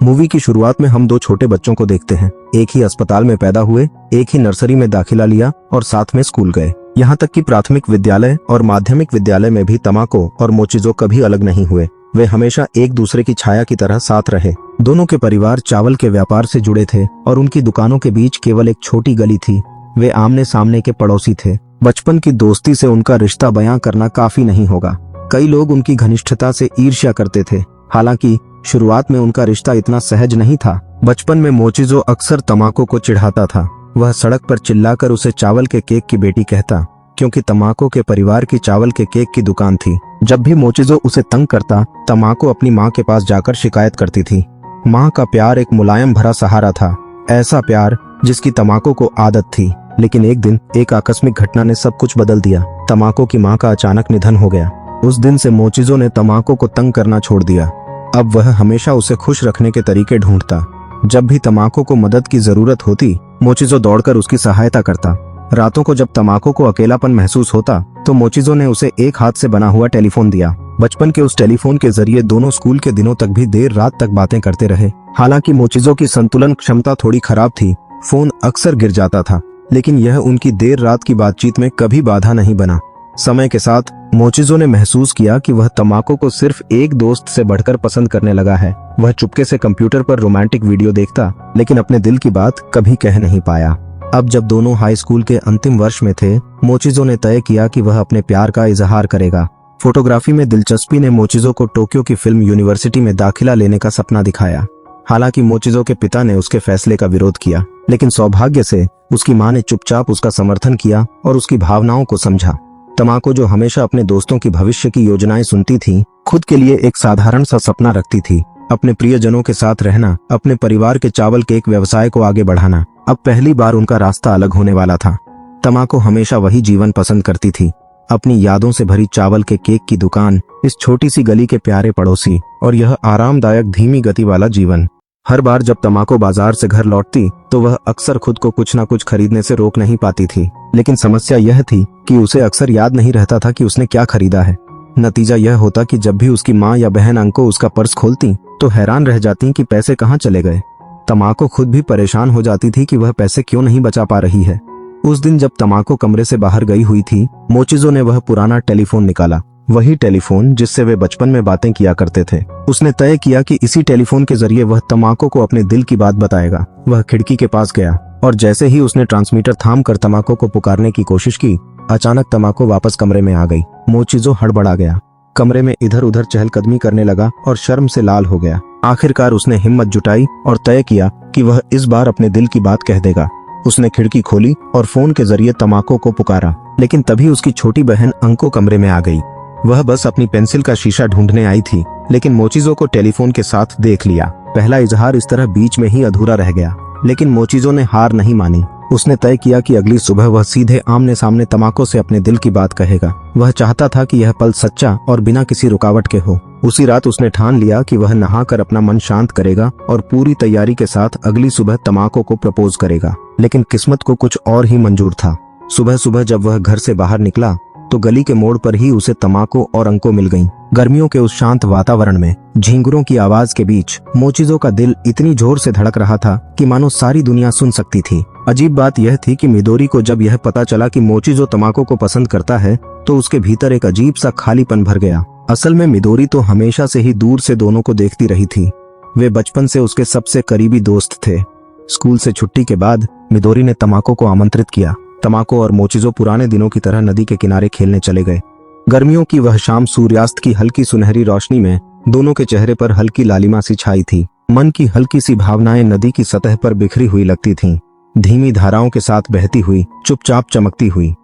Movie की शुरुआत में हम दो छोटे बच्चों को देखते हैं। एक ही अस्पताल में पैदा हुए, एक ही नर्सरी में दाखिला लिया और साथ में स्कूल गए। यहाँ तक कि प्राथमिक विद्यालय और माध्यमिक विद्यालय में भी तमाको और मोचिज़ो कभी अलग नहीं हुए। वे हमेशा एक दूसरे की छाया की तरह साथ रहे। दोनों के परिवार चावल के व्यापार से जुड़े थे और उनकी दुकानों के बीच केवल एक छोटी गली थी। वे आमने सामने के पड़ोसी थे। बचपन की दोस्ती से उनका रिश्ता बयां करना काफी नहीं होगा। कई लोग उनकी घनिष्ठता से ईर्ष्या करते थे। हालांकि शुरुआत में उनका रिश्ता इतना सहज नहीं था। बचपन में मोचिज़ो अक्सर तमाको को चिढ़ाता था। वह सड़क पर चिल्लाकर उसे चावल के केक की बेटी कहता, क्योंकि तमाको के परिवार की चावल के केक की दुकान थी। जब भी मोचिज़ो उसे तंग करता, तमाको अपनी माँ के पास जाकर शिकायत करती थी। माँ का प्यार एक मुलायम भरा सहारा था, ऐसा प्यार जिसकी तमाको को आदत थी। लेकिन एक दिन एक आकस्मिक घटना ने सब कुछ बदल दिया। तमाको की माँ का अचानक निधन हो गया। उस दिन से मोचिज़ो ने तमाको को तंग करना छोड़ दिया। अब वह हमेशा उसे खुश रखने के तरीके ढूंढता। जब भी तमाको को मदद की जरूरत होती, मोचिज़ो दौड़कर उसकी सहायता करता। रातों को जब तमाको को अकेलापन महसूस होता, तो मोचिज़ो ने उसे एक हाथ से बना हुआ टेलीफोन दिया। बचपन के उस टेलीफोन के जरिए दोनों स्कूल के दिनों तक भी देर रात तक बातें करते रहे। हालांकि मोचिज़ो की संतुलन क्षमता थोड़ी खराब थी, फोन अक्सर गिर जाता था, लेकिन यह उनकी देर रात की बातचीत में कभी बाधा नहीं बना। समय के साथ मोचिज़ो ने महसूस किया कि वह तमाको को सिर्फ एक दोस्त से बढ़कर पसंद करने लगा है। वह चुपके से कंप्यूटर पर रोमांटिक वीडियो देखता, लेकिन अपने दिल की बात कभी कह नहीं पाया। अब जब दोनों हाई स्कूल के अंतिम वर्ष में थे, मोचिज़ो ने तय किया कि वह अपने प्यार का इजहार करेगा। फोटोग्राफी में दिलचस्पी ने मोचिज़ो को टोक्यो की फिल्म यूनिवर्सिटी में दाखिला लेने का सपना दिखाया। हालांकि मोचिज़ो के पिता ने उसके फैसले का विरोध किया, लेकिन सौभाग्य से उसकी माँ ने चुपचाप उसका समर्थन किया और उसकी भावनाओं को समझा। तमाको, जो हमेशा अपने दोस्तों की भविष्य की योजनाएं सुनती थी, खुद के लिए एक साधारण सा सपना रखती थी, अपने प्रियजनों के साथ रहना, अपने परिवार के चावल केक व्यवसाय को आगे बढ़ाना। अब पहली बार उनका रास्ता अलग होने वाला था। तमाको हमेशा वही जीवन पसंद करती थी, अपनी यादों से भरी चावल के केक की दुकान, इस छोटी सी गली के प्यारे पड़ोसी और यह आरामदायक धीमी गति वाला जीवन। हर बार जब तमाको बाजार से घर लौटती, तो वह अक्सर खुद को कुछ न कुछ खरीदने से रोक नहीं पाती थी। लेकिन समस्या यह थी कि उसे अक्सर याद नहीं रहता था कि उसने क्या खरीदा है। नतीजा यह होता कि जब भी उसकी माँ या बहन अंको उसका पर्स खोलती, तो हैरान रह जाती कि पैसे कहाँ चले गए। तमाको खुद भी परेशान हो जाती थी कि वह पैसे क्यों नहीं बचा पा रही है। उस दिन जब तमाको कमरे से बाहर गई हुई थी, मोचिज़ो ने वह पुराना टेलीफोन निकाला, वही टेलीफोन जिससे वे बचपन में बातें किया करते थे। उसने तय किया कि इसी टेलीफोन के जरिए वह तमाको को अपने दिल की बात बताएगा। वह खिड़की के पास गया और जैसे ही उसने ट्रांसमीटर थाम कर तमाको को पुकारने की कोशिश की, अचानक तमाको वापस कमरे में आ गई। मोचिज़ो हड़बड़ा गया, कमरे में इधर उधर चहलकदमी करने लगा और शर्म से लाल हो गया। आखिरकार उसने हिम्मत जुटाई और तय किया कि वह इस बार अपने दिल की बात कह देगा। उसने खिड़की खोली और फोन के जरिए तमाको को पुकारा, लेकिन तभी उसकी छोटी बहन अंको कमरे में आ गई। वह बस अपनी पेंसिल का शीशा ढूंढने आई थी, लेकिन मोचिज़ो को टेलीफोन के साथ देख लिया। पहला इजहार इस तरह बीच में ही अधूरा रह गया, लेकिन मोचिज़ो ने हार नहीं मानी। उसने तय किया कि अगली सुबह वह सीधे आमने सामने तमाको से अपने दिल की बात कहेगा। वह चाहता था कि यह पल सच्चा और बिना किसी रुकावट के हो। उसी रात उसने ठान लिया कि वह नहाकर अपना मन शांत करेगा और पूरी तैयारी के साथ अगली सुबह तमाको को प्रपोज करेगा। लेकिन किस्मत को कुछ और ही मंजूर था। सुबह सुबह जब वह घर से बाहर निकला, तो गली के मोड़ पर ही उसे तमाको और अंको मिल गईं। गर्मियों के उस शांत वातावरण में झींगुरों की आवाज के बीच मोचिज़ो का दिल इतनी जोर से धड़क रहा था कि मानो सारी दुनिया सुन सकती थी। अजीब बात यह थी कि मिदोरी को जब यह पता चला कि मोचिज़ो तमाको को पसंद करता है, तो उसके भीतर एक अजीब सा खालीपन भर गया। असल में मिदोरी तो हमेशा से ही दूर से दोनों को देखती रही थी। वे बचपन से उसके सबसे करीबी दोस्त थे। स्कूल से छुट्टी के बाद मिदोरी ने तमाको को आमंत्रित किया। तमाको और मोचिज़ो पुराने दिनों की तरह नदी के किनारे खेलने चले गए। गर्मियों की वह शाम सूर्यास्त की हल्की सुनहरी रोशनी में दोनों के चेहरे पर हल्की लालिमा सी छाई थी। मन की हल्की सी भावनाएं नदी की सतह पर बिखरी हुई लगती थीं, धीमी धाराओं के साथ बहती हुई, चुपचाप चमकती हुई।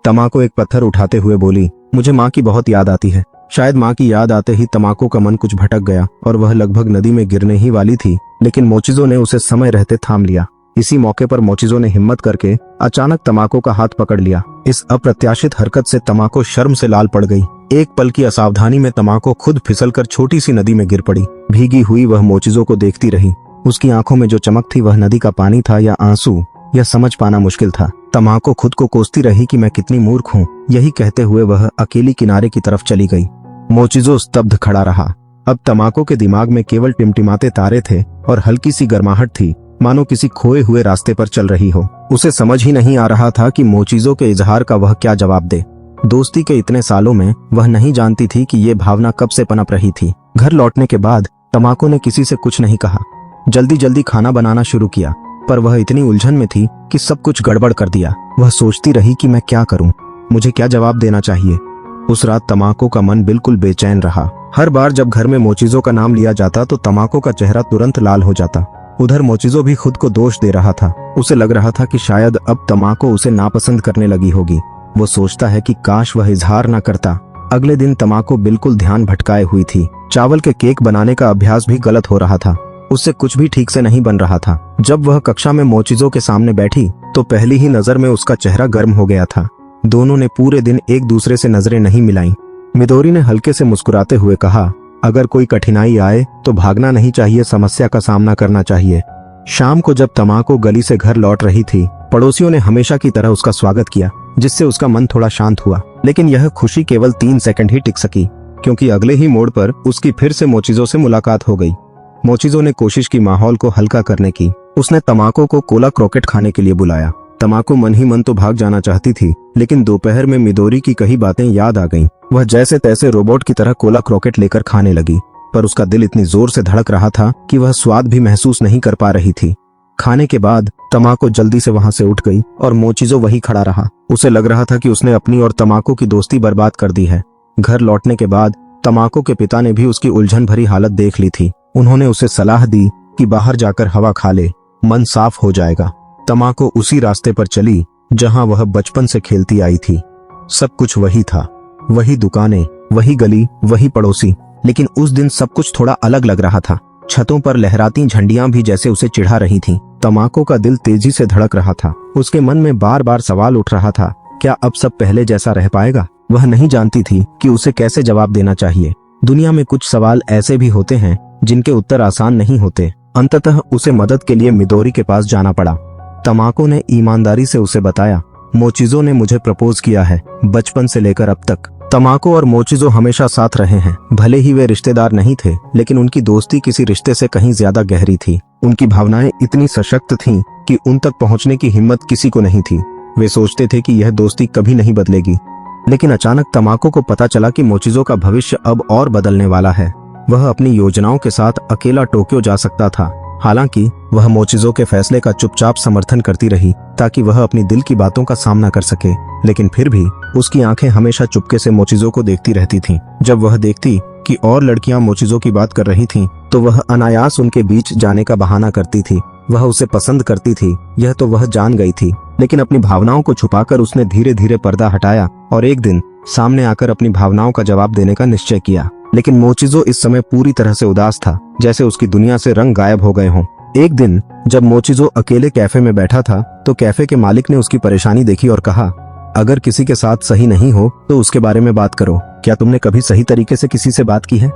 तमाको एक पत्थर उठाते हुए बोली, मुझे माँ की बहुत याद आती है। शायद माँ की याद आते ही तमाको का मन कुछ भटक गया और वह लगभग नदी में गिरने ही वाली थी, लेकिन मोचिज़ो ने उसे समय रहते थाम लिया। इसी मौके पर मोचिज़ो ने हिम्मत करके अचानक तमाको का हाथ पकड़ लिया। इस अप्रत्याशित हरकत से तमाको शर्म से लाल पड़ गई। एक पल की असावधानी में तमाको खुद फिसलकर छोटी सी नदी में गिर पड़ी। भीगी हुई वह मोचिज़ो को देखती रही। उसकी आंखों में जो चमक थी वह नदी का पानी था या आंसू, यह समझ पाना मुश्किल था। तमाको खुद को कोसती रही कि मैं कितनी मूर्ख हूँ। यही कहते हुए वह अकेली किनारे की तरफ चली गई। मोचिज़ो स्तब्ध खड़ा रहा। अब तमाको के दिमाग में केवल टिमटिमाते तारे थे और हल्की सी गर्माहट थी, मानो किसी खोए हुए रास्ते पर चल रही हो। उसे समझ ही नहीं आ रहा था कि मोचिजो के इजहार का वह क्या जवाब दे। दोस्ती के इतने सालों में वह नहीं जानती थी कि ये भावना कब से पनप रही थी। घर लौटने के बाद तमाको ने किसी से कुछ नहीं कहा। जल्दी जल्दी खाना बनाना शुरू किया, पर वह इतनी उलझन में थी कि सब कुछ गड़बड़ कर दिया। वह सोचती रही कि मैं क्या करूं, मुझे क्या जवाब देना चाहिए। उस रात तमाको का मन बिल्कुल बेचैन रहा। हर बार जब घर में मोचिजो का नाम लिया जाता तो तमाको का चेहरा तुरंत लाल हो जाता। उधर मोचिजो भी खुद को दोष दे रहा था। उसे लग रहा था कि शायद अब तमाको उसे नापसंद करने लगी होगी। वो सोचता है कि काश वह इजहार न करता। अगले दिन तमाको बिल्कुल ध्यान भटकाए हुई थी। चावल के केक बनाने का अभ्यास भी गलत हो रहा था। उससे कुछ भी ठीक से नहीं बन रहा था। जब वह कक्षा में मोचिजो के सामने बैठी तो पहली ही नजर में उसका चेहरा गर्म हो गया था। दोनों ने पूरे दिन एक दूसरे से नजरें नहीं मिलाईं। मिदोरी ने हल्के से मुस्कुराते हुए कहा, अगर कोई कठिनाई आए तो भागना नहीं चाहिए, समस्या का सामना करना चाहिए। शाम को जब तमाको गली से घर लौट रही थी, पड़ोसियों ने हमेशा की तरह उसका स्वागत किया, जिससे उसका मन थोड़ा शांत हुआ। लेकिन यह खुशी केवल 3 सेकंड ही टिक सकी, क्योंकि अगले ही मोड़ पर उसकी फिर से मोचिजो से मुलाकात हो गई। मोचिजो ने कोशिश की माहौल को हल्का करने की। उसने तमाको को कोला क्रोकेट खाने के लिए बुलाया। तमाको मन ही मन तो भाग जाना चाहती थी, लेकिन दोपहर में मिदोरी की कही बातें याद आ गईं। वह जैसे तैसे रोबोट की तरह कोला क्रोकेट लेकर खाने लगी, पर उसका दिल इतनी जोर से धड़क रहा था कि वह स्वाद भी महसूस नहीं कर पा रही थी। खाने के बाद तमाको जल्दी से वहां से उठ गई और मोचिजो वहीं खड़ा रहा। उसे लग रहा था कि उसने अपनी और तमाको की दोस्ती बर्बाद कर दी है। घर लौटने के बाद तमाको के पिता ने भी उसकी उलझन भरी हालत देख ली थी। उन्होंने उसे सलाह दी कि बाहर जाकर हवा खा ले, मन साफ हो जाएगा। तमाको उसी रास्ते पर चली जहां वह बचपन से खेलती आई थी। सब कुछ वही था, वही दुकानें, वही गली, वही पड़ोसी, लेकिन उस दिन सब कुछ थोड़ा अलग लग रहा था। छतों पर लहराती झंडियां भी जैसे उसे चिढ़ा रही थीं। तमाको का दिल तेजी से धड़क रहा था। उसके मन में बार बार सवाल उठ रहा था, क्या अब सब पहले जैसा रह पाएगा? वह नहीं जानती थी कि उसे कैसे जवाब देना चाहिए। दुनिया में कुछ सवाल ऐसे भी होते हैं जिनके उत्तर आसान नहीं होते। अंततः उसे मदद के लिए मिदोरी के पास जाना पड़ा। तमाको ने ईमानदारी से उसे बताया, मोचिजो ने मुझे प्रपोज किया है, बचपन से लेकर अब तक। तमाको और मोचिजो हमेशा साथ रहे हैं। भले ही वे रिश्तेदार नहीं थे, लेकिन उनकी दोस्ती किसी रिश्ते से कहीं ज्यादा गहरी थी। उनकी भावनाएं इतनी सशक्त थीं कि उन तक पहुंचने की हिम्मत किसी को नहीं थी। वे सोचते थे कि यह दोस्ती कभी नहीं बदलेगी, लेकिन अचानक तमाको को पता चला कि मोचिजो का भविष्य अब और बदलने वाला है। वह अपनी योजनाओं के साथ अकेला टोक्यो जा सकता था। हालांकि वह मोचिजो के फैसले का चुपचाप समर्थन करती रही ताकि वह अपनी दिल की बातों का सामना कर सके, लेकिन फिर भी उसकी आंखें हमेशा चुपके से मोचिजो को देखती रहती थीं। जब वह देखती कि और लड़कियां मोचिजो की बात कर रही थीं, तो वह अनायास उनके बीच जाने का बहाना करती थी। वह उसे पसंद करती थी, यह तो वह जान गई थी, लेकिन अपनी भावनाओं को छुपाकर उसने धीरे धीरे पर्दा हटाया और एक दिन सामने आकर अपनी भावनाओं का जवाब देने का निश्चय किया। लेकिन मोचिजो इस समय पूरी तरह से उदास था, जैसे उसकी दुनिया से रंग गायब हो गए हों। एक दिन जब मोचिजो अकेले कैफे में बैठा था तो कैफे के मालिक ने उसकी परेशानी देखी और कहा, अगर किसी के साथ सही नहीं हो तो उसके बारे में बात करो। क्या तुमने कभी सही तरीके से किसी से बात की है?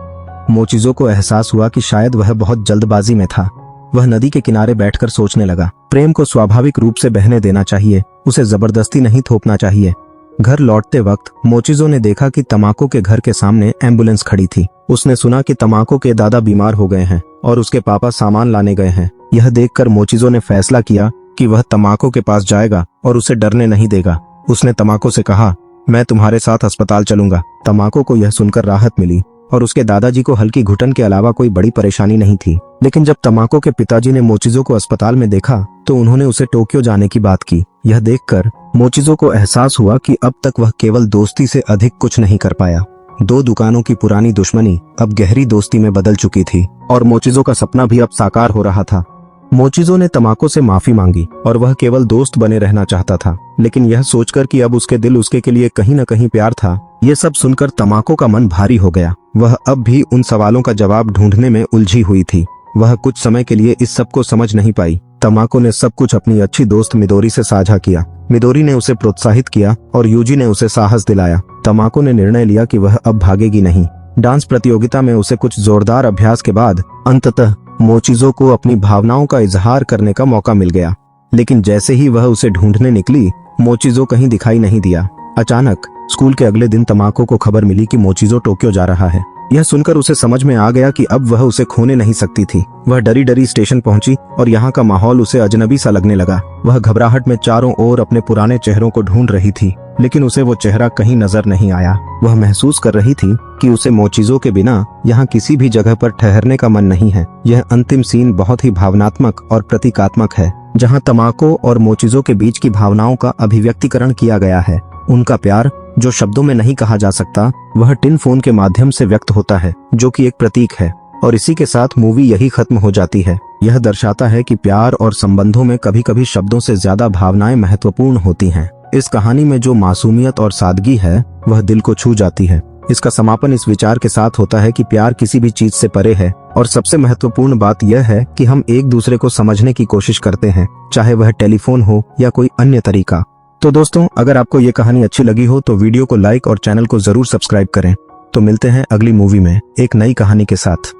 मोचिजो को एहसास हुआ कि शायद वह बहुत जल्दबाजी में था। वह नदी के किनारे बैठकर सोचने लगा, प्रेम को स्वाभाविक रूप से बहने देना चाहिए, उसे जबरदस्ती नहीं थोपना चाहिए। घर लौटते वक्त मोचिजो ने देखा कि तमाको के घर के सामने एम्बुलेंस खड़ी थी। उसने सुना कि तमाको के दादा बीमार हो गए हैं और उसके पापा सामान लाने गए हैं। यह देखकर मोचिजो ने फैसला किया कि वह तमाको के पास जाएगा और उसे डरने नहीं देगा। उसने तमाको से कहा, मैं तुम्हारे साथ अस्पताल चलूंगा। तमाको को यह सुनकर राहत मिली और उसके दादाजी को हल्की घुटन के अलावा कोई बड़ी परेशानी नहीं थी। लेकिन जब तमाको के पिताजी ने मोचिजो को अस्पताल में देखा तो उन्होंने उसे टोक्यो जाने की बात की। यह देखकर मोचिजो को एहसास हुआ कि अब तक वह केवल दोस्ती से अधिक कुछ नहीं कर पाया। 2 दुकानों की पुरानी दुश्मनी अब गहरी दोस्ती में बदल चुकी थी और मोचिजो का सपना भी अब साकार हो रहा था। मोचिजो ने तमाको से माफी मांगी और वह केवल दोस्त बने रहना चाहता था, लेकिन यह सोचकर कि अब उसके दिल उसके के लिए कहीं न कहीं प्यार था, यह सब सुनकर तमाको का मन भारी हो गया। वह अब भी उन सवालों का जवाब ढूंढने में उलझी हुई थी। वह कुछ समय के लिए इस सब को समझ नहीं पाई। तमाको ने सब कुछ अपनी अच्छी दोस्त मिदोरी से साझा किया। मिदोरी ने उसे प्रोत्साहित किया और यूजी ने उसे साहस दिलाया। तमाको ने निर्णय लिया कि वह अब भागेगी नहीं। डांस प्रतियोगिता में उसे कुछ जोरदार अभ्यास के बाद अंततः मोचिजो को अपनी भावनाओं का इजहार करने का मौका मिल गया। लेकिन जैसे ही वह उसे ढूंढने निकली, मोचिजो कहीं दिखाई नहीं दिया। अचानक स्कूल के अगले दिन तमाको को खबर मिली कि मोचिजो टोक्यो जा रहा है। यह सुनकर उसे समझ में आ गया कि अब वह उसे खोने नहीं सकती थी। वह डरी डरी स्टेशन पहुंची और यहाँ का माहौल उसे अजनबी सा लगने लगा। वह घबराहट में चारों ओर अपने पुराने चेहरों को ढूंढ रही थी, लेकिन उसे वो चेहरा कहीं नजर नहीं आया। वह महसूस कर रही थी कि उसे मोचिज़ो के बिना यहाँ किसी भी जगह पर ठहरने का मन नहीं है। यह अंतिम सीन बहुत ही भावनात्मक और प्रतीकात्मक है, जहाँ तमाको और मोचिज़ो के बीच की भावनाओं का अभिव्यक्तिकरण किया गया है। उनका प्यार जो शब्दों में नहीं कहा जा सकता, वह टिन फोन के माध्यम से व्यक्त होता है, जो कि एक प्रतीक है। और इसी के साथ मूवी यही खत्म हो जाती है। यह दर्शाता है कि प्यार और संबंधों में कभी कभी शब्दों से ज्यादा भावनाएं महत्वपूर्ण होती हैं। इस कहानी में जो मासूमियत और सादगी है, वह दिल को छू जाती है। इसका समापन इस विचार के साथ होता है कि प्यार किसी भी चीज से परे है, और सबसे महत्वपूर्ण बात यह है कि हम एक दूसरे को समझने की कोशिश करते हैं, चाहे वह टेलीफोन हो या कोई अन्य तरीका। तो दोस्तों, अगर आपको ये कहानी अच्छी लगी हो तो वीडियो को लाइक और चैनल को जरूर सब्सक्राइब करें। तो मिलते हैं अगली मूवी में एक नई कहानी के साथ।